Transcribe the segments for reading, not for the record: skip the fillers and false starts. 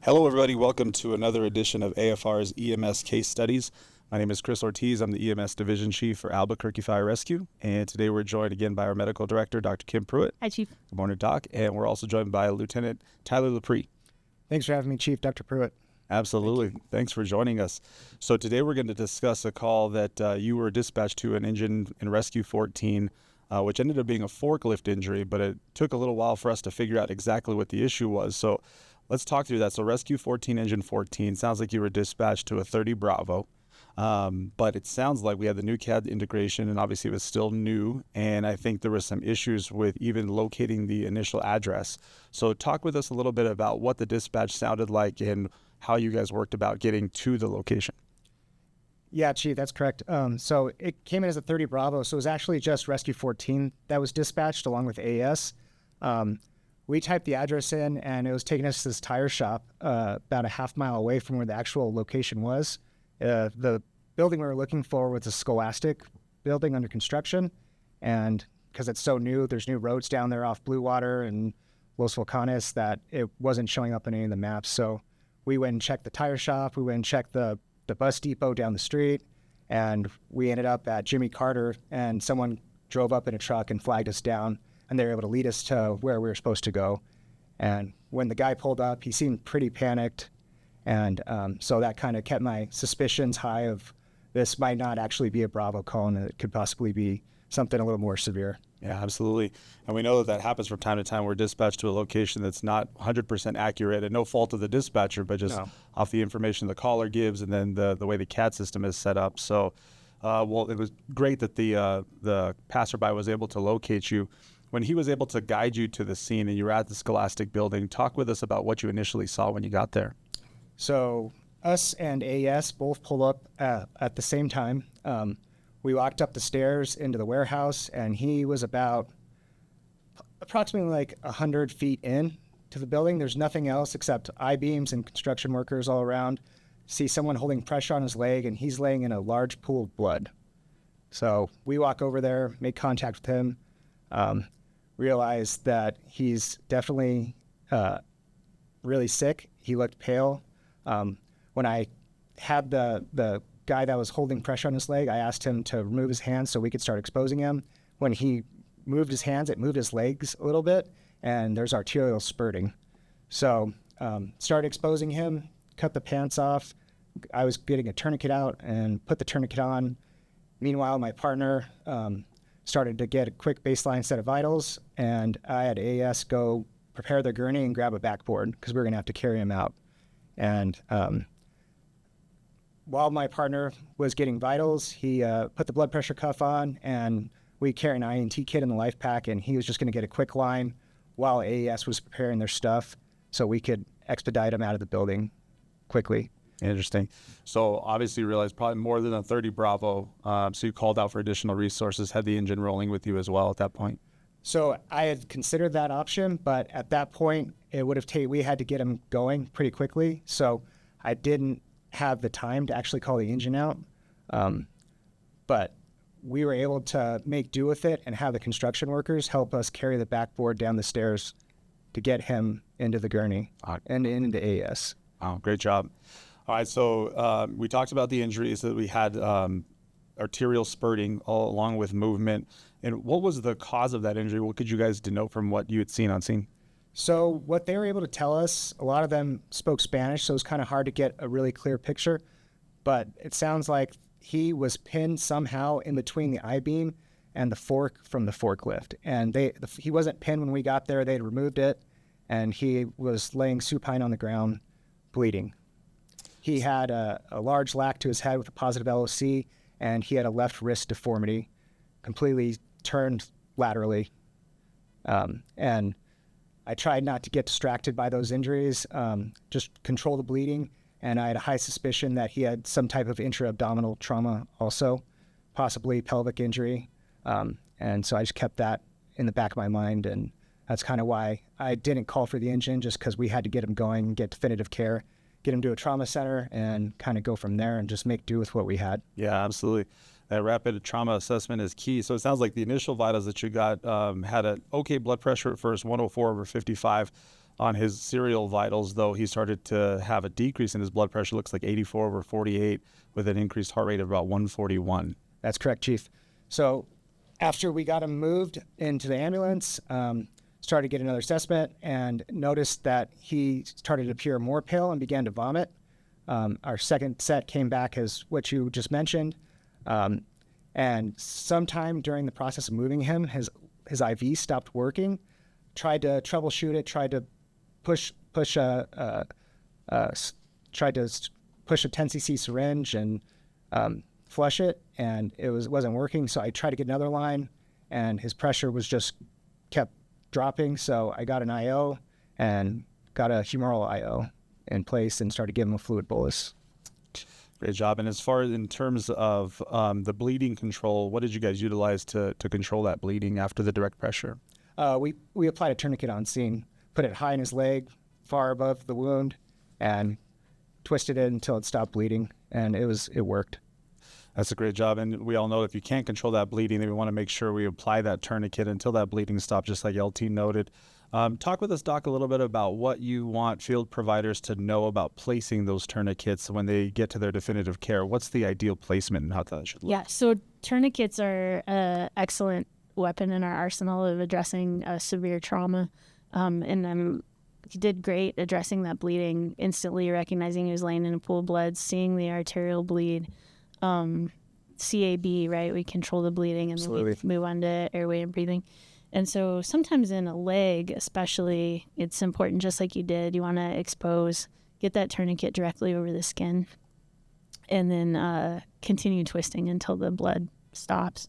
Hello, everybody. Welcome to another edition of AFR's EMS Case Studies. My name is Chris Ortiz. I'm the EMS Division Chief for Albuquerque Fire Rescue. And today we're joined again by our Medical Director, Dr. Kim Pruitt. Hi, Chief. Good morning, Doc. And we're also joined by Lieutenant Tyler Lepre. Thanks for having me, Chief. Dr. Pruitt. Absolutely. Thanks for joining us. So today we're going to discuss a call that you were dispatched to an engine in Rescue 14, which ended up being a forklift injury, but it took a little while for us to figure out exactly what the issue was. So let's talk through that. So Rescue 14, Engine 14, sounds like you were dispatched to a 30 Bravo, but it sounds like we had the new CAD integration, and obviously it was still new, and I think there was some issues with even locating the initial address. So talk with us a little bit about what the dispatch sounded like and how you guys worked about getting to the location. Yeah, Chief, that's correct. So it came in as a 30 Bravo, so it was actually just Rescue 14 that was dispatched along with AES. We typed the address in, and it was taking us to this tire shop about a half-mile away from where the actual location was. The building we were looking for was a Scholastic building under construction, and because it's so new, there's new roads down there off Blue Water and Los Volcanes that it wasn't showing up on any of the maps. So we went and checked the tire shop, we went and checked the bus depot down the street, and we ended up at Jimmy Carter, and someone drove up in a truck and flagged us down, and they were able to lead us to where we were supposed to go. And when the guy pulled up, he seemed pretty panicked, and so that kind of kept my suspicions high of this might not actually be a Bravo call, and it could possibly be something a little more severe. Yeah, absolutely. And we know that happens from time to time. We're dispatched to a location that's not 100% accurate, and no fault of the dispatcher, but just off the information the caller gives and then the way the CAD system is set up. So, well, it was great that the passerby was able to locate you. When he was able to guide you to the scene and you were at the Scholastic building, talk with us about what you initially saw when you got there. So us and AES both pulled up at the same time. We walked up the stairs into the warehouse, and he was about approximately like 100 feet in to the building. There's nothing else except I-beams and construction workers all around. See someone holding pressure on his leg, and he's laying in a large pool of blood. So we walk over there, make contact with him, realize that he's definitely really sick. He looked pale. When I had the guy that was holding pressure on his leg, I asked him to remove his hands so we could start exposing him. When he moved his hands, it moved his legs a little bit, and there's arterial spurting. So started exposing him, cut the pants off. I was getting a tourniquet out and put the tourniquet on. Meanwhile, my partner started to get a quick baseline set of vitals, and I had AES go prepare the gurney and grab a backboard because we were going to have to carry him out. And while my partner was getting vitals, he put the blood pressure cuff on, and we carry an INT kit in the life pack, and he was just going to get a quick line while AES was preparing their stuff so we could expedite him out of the building quickly. Interesting. So obviously you realized probably more than a 30 Bravo, so you called out for additional resources, had the engine rolling with you as well at that point. So I had considered that option, but at that point, it would have we had to get him going pretty quickly, so I didn't have the time to actually call the engine out, but we were able to make do with it and have the construction workers help us carry the backboard down the stairs to get him into the gurney and into AES. Wow, great job. All right, so we talked about the injuries that we had, arterial spurting all along with movement. And what was the cause of that injury? What could you guys denote from what you had seen on scene? So what they were able to tell us, a lot of them spoke Spanish, so it was kind of hard to get a really clear picture. But it sounds like he was pinned somehow in between the I-beam and the fork from the forklift. And he wasn't pinned when we got there. They had removed it, and he was laying supine on the ground, bleeding. He had a large lac to his head with a positive LOC, and he had a left wrist deformity, completely turned laterally. And I tried not to get distracted by those injuries, just control the bleeding, and I had a high suspicion that he had some type of intra-abdominal trauma also, possibly pelvic injury. And so I just kept that in the back of my mind, and that's kind of why I didn't call for the engine, just because we had to get him going, get definitive care, get him to a trauma center, and kind of go from there and just make do with what we had. Yeah, absolutely. That rapid trauma assessment is key. So it sounds like the initial vitals that you got had an okay blood pressure at first, 104/55. On his serial vitals, though, he started to have a decrease in his blood pressure. Looks like 84/48 with an increased heart rate of about 141. That's correct, Chief. So after we got him moved into the ambulance, started to get another assessment and noticed that he started to appear more pale and began to vomit. Our second set came back as what you just mentioned. And sometime during the process of moving him, his IV stopped working. Tried to troubleshoot it, tried to push a 10 cc syringe and flush it, and it wasn't working. So I tried to get another line, and his pressure was just kept dropping. So I got an IO and got a humoral IO in place and started giving him a fluid bolus. Great job. And as far as in terms of the bleeding control, what did you guys utilize to control that bleeding after the direct pressure? We applied a tourniquet on scene, put it high in his leg, far above the wound, and twisted it until it stopped bleeding, and it worked. That's a great job. And we all know if you can't control that bleeding, then we want to make sure we apply that tourniquet until that bleeding stops, just like LT noted. Talk with us, Doc, a little bit about what you want field providers to know about placing those tourniquets when they get to their definitive care. What's the ideal placement and how that should look? Yeah, so tourniquets are an excellent weapon in our arsenal of addressing severe trauma. And he did great addressing that bleeding, instantly recognizing he was laying in a pool of blood, seeing the arterial bleed. CAB, right? We control the bleeding and Absolutely. then we move on to airway and breathing. And so sometimes in a leg, especially, it's important, just like you did, you want to expose, get that tourniquet directly over the skin, and then continue twisting until the blood stops,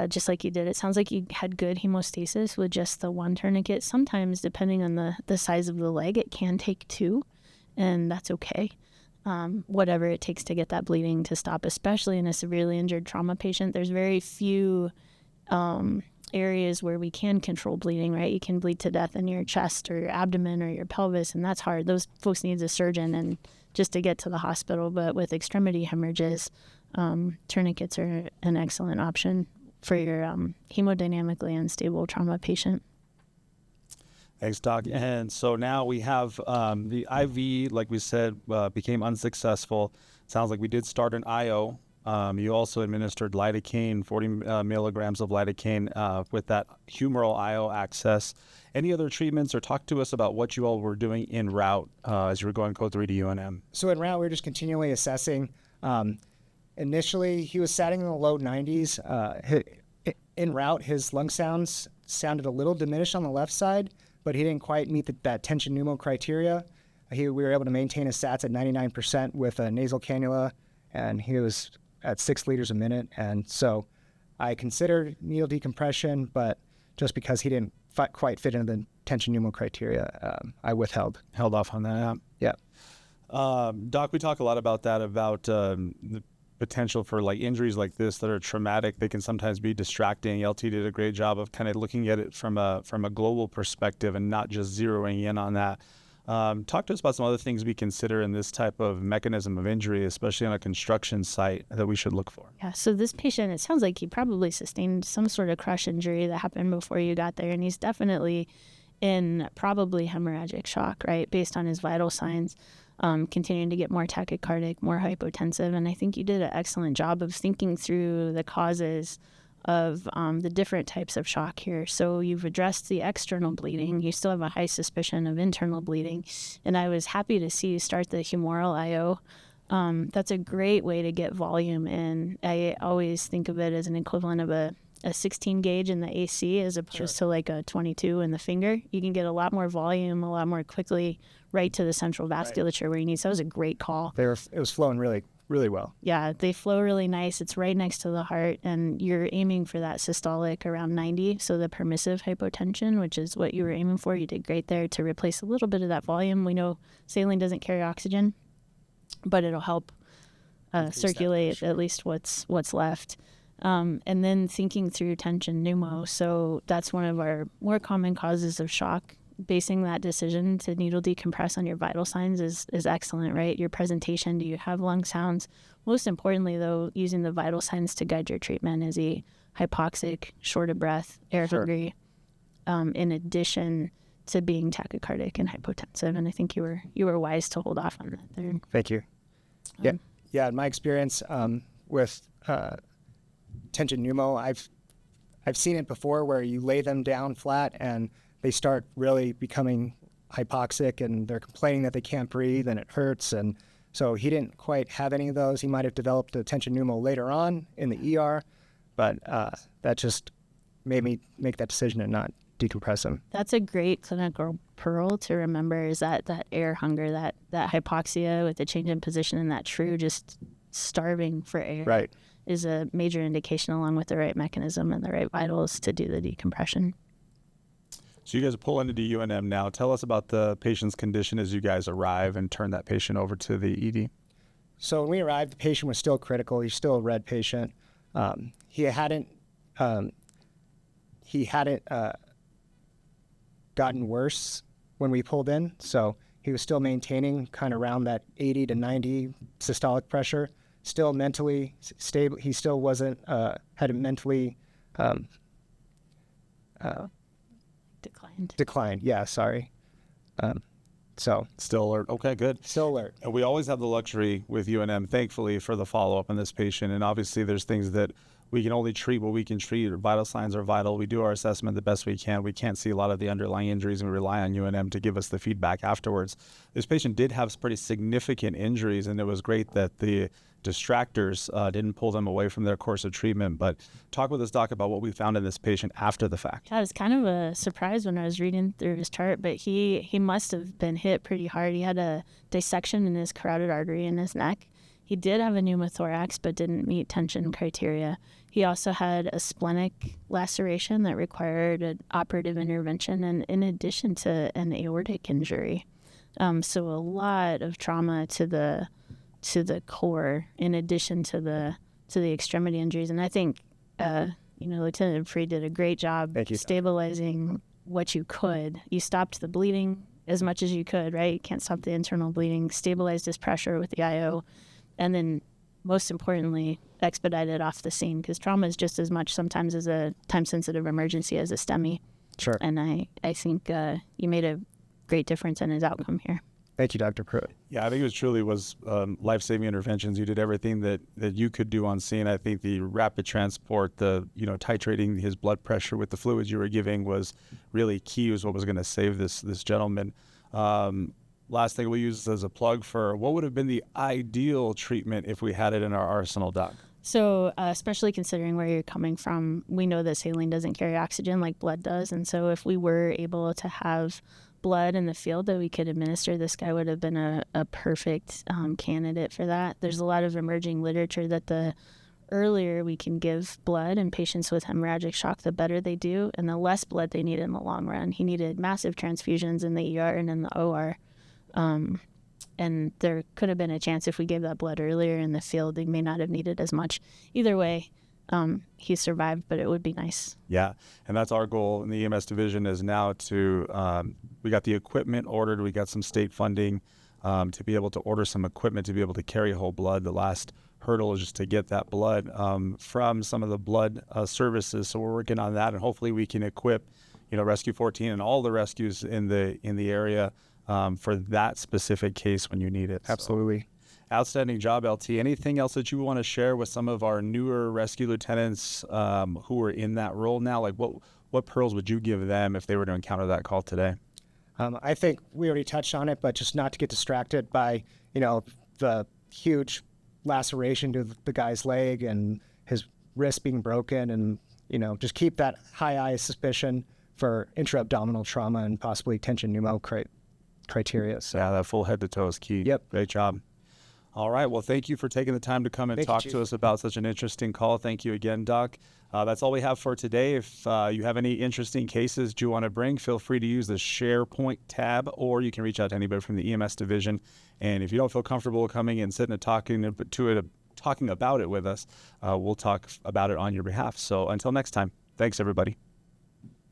just like you did. It sounds like you had good hemostasis with just the one tourniquet. Sometimes, depending on the size of the leg, it can take two, and that's okay. Whatever it takes to get that bleeding to stop, especially in a severely injured trauma patient. There's very few areas where we can control bleeding, right? You can bleed to death in your chest or your abdomen or your pelvis, and that's hard. Those folks need a surgeon and just to get to the hospital. But with extremity hemorrhages, tourniquets are an excellent option for your hemodynamically unstable trauma patient. Thanks, Doc. And so now we have the IV, like we said, became unsuccessful. Sounds like we did start an IO. You also administered lidocaine, 40 milligrams of lidocaine with that humoral IO access. Any other treatments, or talk to us about what you all were doing en route as you were going code 3 to UNM? So en route, we were just continually assessing. Initially, he was sitting in the low 90s. En route, his lung sounds sounded a little diminished on the left side, but he didn't quite meet that tension pneumo criteria. We were able to maintain his sats at 99% with a nasal cannula, and he was at 6 liters a minute. And so I considered needle decompression, but just because he didn't quite fit into the tension pneumo criteria, I held off on that. Yeah. Doc, we talk a lot about that, about the potential for like injuries like this that are traumatic. They can sometimes be distracting. LT did a great job of kind of looking at it from a global perspective and not just zeroing in on that. Talk to us about some other things we consider in this type of mechanism of injury, especially on a construction site, that we should look for. Yeah, so this patient, it sounds like he probably sustained some sort of crush injury that happened before you got there, and he's definitely in probably hemorrhagic shock, right, based on his vital signs. Continuing to get more tachycardic, more hypotensive. And I think you did an excellent job of thinking through the causes of the different types of shock here. So you've addressed the external bleeding. You still have a high suspicion of internal bleeding. And I was happy to see you start the humoral IO. That's a great way to get volume in. I always think of it as an equivalent of a 16 gauge in the AC as opposed to like a 22 in the finger. You can get a lot more volume, a lot more quickly right to the central vasculature where you need. So that was a great call. It was flowing really, really well. Yeah, they flow really nice. It's right next to the heart, and you're aiming for that systolic around 90. So the permissive hypotension, which is what you were aiming for, you did great there to replace a little bit of that volume. We know saline doesn't carry oxygen, but it'll help circulate at least what's left. And then thinking through tension pneumo. So that's one of our more common causes of shock. Basing that decision to needle decompress on your vital signs is excellent, right? Your presentation, do you have lung sounds? Most importantly, though, using the vital signs to guide your treatment. Is he hypoxic, short of breath, air hungry? In addition to being tachycardic and hypotensive. And I think you were wise to hold off on that there. Thank you. Yeah. In my experience with tension pneumo, I've seen it before where you lay them down flat and they start really becoming hypoxic and they're complaining that they can't breathe and it hurts. And so he didn't quite have any of those. He might have developed a tension pneumo later on in the ER, but that just made me make that decision and not decompress him. That's a great clinical pearl to remember, is that air hunger, that hypoxia with the change in position and that true just starving for air. Right. Is a major indication, along with the right mechanism and the right vitals to do the decompression. So you guys pull into the UNM now. Tell us about the patient's condition as you guys arrive and turn that patient over to the ED. So when we arrived, the patient was still critical. He's still a red patient. He hadn't gotten worse when we pulled in. So he was still maintaining kind of around that 80 to 90 systolic pressure. Still mentally stable. He still wasn't had a mentally declined. Yeah, sorry. So Still alert. Okay, good. still alert. And we always have the luxury with UNM, thankfully, for the follow-up on this patient. And obviously there's things that we can only treat what we can treat. Vital signs are vital. We do our assessment the best we can. We can't see a lot of the underlying injuries, and we rely on UNM to give us the feedback afterwards. This patient did have pretty significant injuries, and it was great that the distractors didn't pull them away from their course of treatment. But talk with us, Doc, about what we found in this patient after the fact. Yeah, it was kind of a surprise when I was reading through his chart, but he must have been hit pretty hard. He had a dissection in his carotid artery in his neck. He did have a pneumothorax, but didn't meet tension criteria. He also had a splenic laceration that required an operative intervention, and in addition to an aortic injury. So a lot of trauma to the core, in addition to the extremity injuries. And I think Lieutenant Freed did a great job stabilizing what you could. You stopped the bleeding as much as you could, right? You can't stop the internal bleeding. Stabilized his pressure with the IO. And then, most importantly, expedited off the scene, because trauma is just as much sometimes as a time-sensitive emergency as a STEMI. Sure. And I think you made a great difference in his outcome here. Thank you, Dr. Pruitt. Yeah, I think it truly was life-saving interventions. You did everything that you could do on scene. I think the rapid transport, the titrating his blood pressure with the fluids you were giving was really key. Was what was going to save this gentleman. Last thing we use as a plug for what would have been the ideal treatment if we had it in our arsenal, Doc. So especially considering where you're coming from, we know that saline doesn't carry oxygen like blood does. And so if we were able to have blood in the field that we could administer, this guy would have been a perfect candidate for that. There's a lot of emerging literature that the earlier we can give blood in patients with hemorrhagic shock, the better they do, and the less blood they need in the long run. He needed massive transfusions in the ER and in the OR. And there could have been a chance if we gave that blood earlier in the field, they may not have needed as much. Either way, he survived, but it would be nice. Yeah, and that's our goal in the EMS division is now to, we got the equipment ordered, we got some state funding to be able to order some equipment to be able to carry whole blood. The last hurdle is just to get that blood from some of the blood services. So we're working on that, and hopefully we can equip, Rescue 14 and all the rescues in the area for that specific case when you need it. Absolutely. So, outstanding job, LT. Anything else that you want to share with some of our newer rescue lieutenants who are in that role now? Like what pearls would you give them if they were to encounter that call today? I think we already touched on it, but just not to get distracted by, the huge laceration to the guy's leg and his wrist being broken, and, just keep that high eye suspicion for intra-abdominal trauma and possibly tension pneumo criteria. So. Yeah, that full head to toe is key. Yep. Great job. All right. Well, thank you for taking the time to come and talk to us about such an interesting call. Thank you again, Doc. That's all we have for today. If you have any interesting cases you want to bring, feel free to use the SharePoint tab, or you can reach out to anybody from the EMS division. And if you don't feel comfortable coming and sitting and talking about it with us, we'll talk about it on your behalf. So until next time, thanks, everybody.